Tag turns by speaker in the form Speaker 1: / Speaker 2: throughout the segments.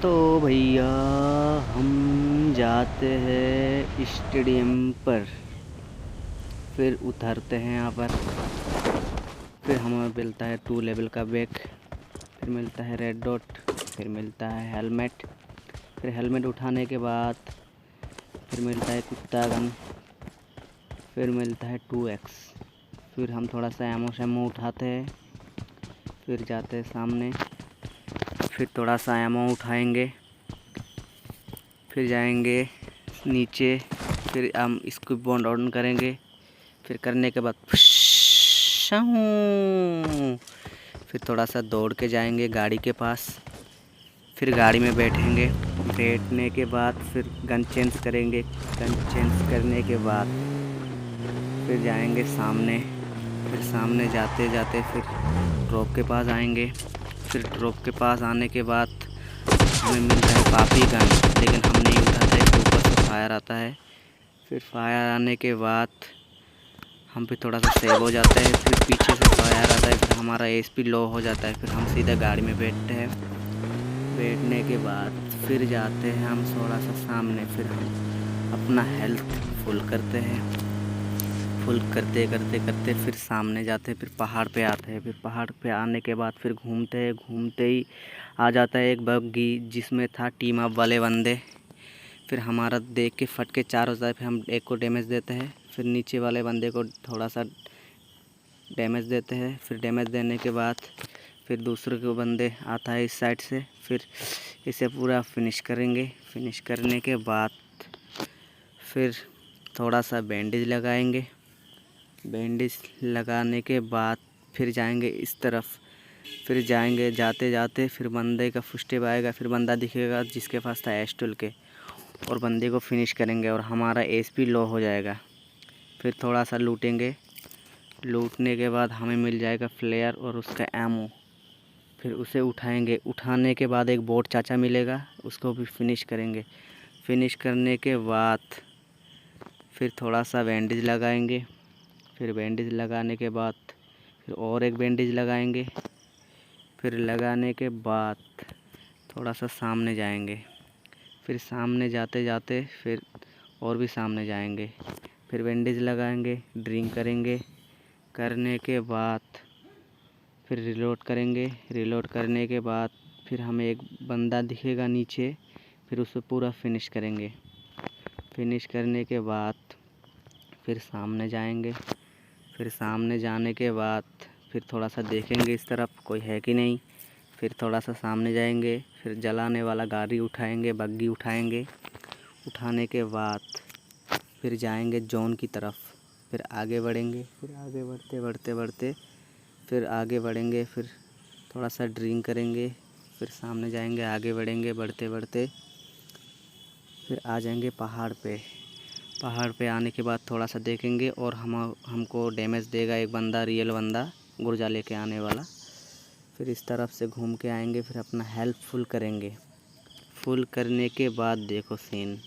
Speaker 1: तो भैया हम जाते हैं स्टेडियम पर, फिर उतरते हैं यहाँ पर। फिर हमें मिलता है 2 लेवल का बैग, फिर मिलता है रेड डॉट, फिर मिलता है हेलमेट। फिर हेलमेट उठाने के बाद फिर मिलता है कुत्ता गन, फिर मिलता है 2x। फिर हम थोड़ा सा एमो शेमो उठाते हैं, फिर जाते हैं सामने, फिर थोड़ा सा एमो उठाएंगे, फिर जाएंगे नीचे, फिर हम इसको बॉन्ड ऑन करेंगे। फिर करने के बाद फिर थोड़ा सा दौड़ के जाएंगे गाड़ी के पास, फिर गाड़ी में बैठेंगे। बैठने के बाद फिर गन चेंज करेंगे। गन चेंज करने के बाद फिर जाएंगे सामने। फिर सामने जाते जाते फिर ड्रॉप के पास आएंगे। फिर ड्रॉप के पास आने के बाद हमें मिलता है पापी गन, लेकिन हम नहीं उठाते, ऊपर से फायर आता है। फिर फायर आने के बाद हम पे थोड़ा सा सेव हो जाता है। फिर पीछे से फायर आता है, फिर हमारा एचपी लो हो जाता है। फिर हम सीधा गाड़ी में बैठते हैं। बैठने के बाद फिर जाते हैं हम थोड़ा सा सामने, फिर हम अपना हेल्थ फुल करते हैं। फुल करते करते करते फिर सामने जाते हैं, फिर पहाड़ पे आते हैं। फिर पहाड़ पे आने के बाद फिर घूमते हैं। घूमते ही आ जाता है एक बग्गी जिसमें था टीम अप वाले बंदे। फिर हमारा देख के फट के 4 हो जाए। फिर हम एक को डैमेज देते हैं, फिर नीचे वाले बंदे को थोड़ा सा डैमेज देते हैं। फिर डैमेज देने के बाद फिर दूसरे को बंदे आता है इस साइड से, फिर इसे पूरा फिनिश करेंगे। फिनिश करने के बाद फिर थोड़ा सा बैंडेज लगाएंगे। बैंडेज लगाने के बाद फिर जाएंगे इस तरफ। फिर जाएंगे, जाते जाते फिर बंदे का फुस्टेप आएगा, फिर बंदा दिखेगा जिसके पास था एस्टल के, और बंदे को फिनिश करेंगे और हमारा एचपी लो हो जाएगा। फिर थोड़ा सा लूटेंगे। लूटने के बाद हमें मिल जाएगा फ्लेयर और उसका एमो। फिर उसे उठाएंगे। उठाने के बाद एक बोट चाचा मिलेगा, उसको भी फिनिश करेंगे। फिनिश करने के बाद फिर थोड़ा सा बैंडेज लगाएंगे। फिर बैंडेज लगाने के बाद फिर और एक बैंडेज लगाएंगे। फिर लगाने के बाद थोड़ा सा सामने जाएंगे। फिर सामने जाते जाते फिर और भी सामने जाएंगे। फिर बैंडेज लगाएंगे, ड्रिंक करेंगे। करने के बाद फिर रिलोड करेंगे। रिलोड करने के बाद फिर हमें एक बंदा दिखेगा नीचे, फिर उसे पूरा फिनिश करेंगे। फिनिश करने के बाद फिर सामने जाएंगे। फिर सामने जाने के बाद फिर थोड़ा सा देखेंगे इस तरफ कोई है कि नहीं। फिर थोड़ा सा सामने जाएंगे, फिर जलाने वाला गाड़ी उठाएंगे, बग्गी उठाएंगे। उठाने के बाद फिर जाएंगे जोन की तरफ। फिर आगे बढ़ेंगे। फिर आगे बढ़ते बढ़ते बढ़ते फिर आगे बढ़ेंगे। फिर थोड़ा सा ड्रिंक करेंगे। फिर सामने जाएंगे, आगे बढ़ेंगे, बढ़ते बढ़ते फिर आ जाएंगे पहाड़ पे। पहाड़ पे आने के बाद थोड़ा सा देखेंगे और हमको डैमेज देगा एक बंदा, रियल बंदा, गुर्जा लेके आने वाला। फिर इस तरफ से घूम के आएंगे। फिर अपना हेल्थ फुल करेंगे। फुल करने के बाद देखो सीन,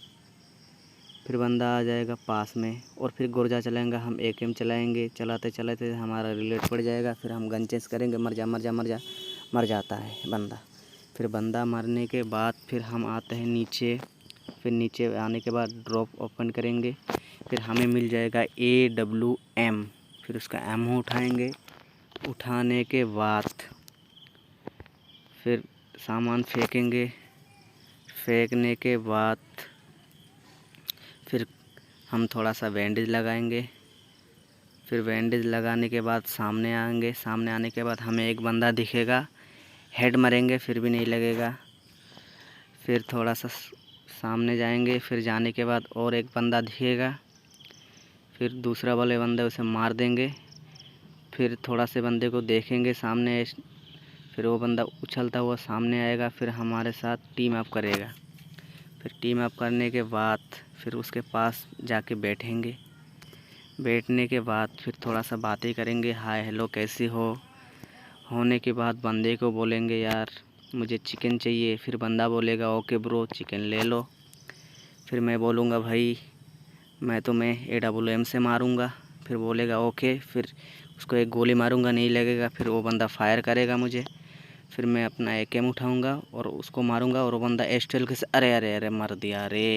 Speaker 1: फिर बंदा आ जाएगा पास में और फिर गुर्जा चलाएंगे। हम एकेएम चलाएंगे। चलाते चलाते हमारा रिलेट पड़ जाएगा। फिर हम गन चेंज करेंगे, मर जा मर जा मर जा। मर जाता है बंदा। फिर बंदा मरने के बाद फिर हम आते हैं नीचे। फिर नीचे आने के बाद ड्रॉप ओपन करेंगे। फिर हमें मिल जाएगा AWM। फिर उसका एमो उठाएंगे। उठाने के बाद फिर सामान फेंकेंगे। फेंकने के बाद फिर हम थोड़ा सा बैंडेज लगाएंगे। फिर बैंडेज लगाने के बाद सामने आएंगे। सामने आने के बाद हमें एक बंदा दिखेगा, हेड मरेंगे फिर भी नहीं लगेगा। फिर थोड़ा सा सामने जाएंगे। फिर जाने के बाद और एक बंदा दिखेगा, फिर दूसरा वाले बंदे उसे मार देंगे। फिर थोड़ा से बंदे को देखेंगे सामने, फिर वो बंदा उछलता हुआ सामने आएगा। फिर हमारे साथ टीम अप करेगा। फिर टीम अप करने के बाद फिर उसके पास जाके बैठेंगे। बैठने के बाद फिर थोड़ा सा बातें करेंगे, हाय हेलो कैसी हो। होने के बाद बंदे को बोलेंगे यार मुझे चिकन चाहिए। फिर बंदा बोलेगा ओके ब्रो चिकन ले लो। फिर मैं बोलूँगा भाई मैं तुम्हें AWM से मारूँगा। फिर बोलेगा ओके। फिर उसको एक गोली मारूँगा, नहीं लगेगा। फिर वो बंदा फायर करेगा मुझे। फिर मैं अपना एकेएम उठाऊंगा और उसको मारूंगा और वो बंदा एस्टेल के अरे अरे अरे मर दिया रे।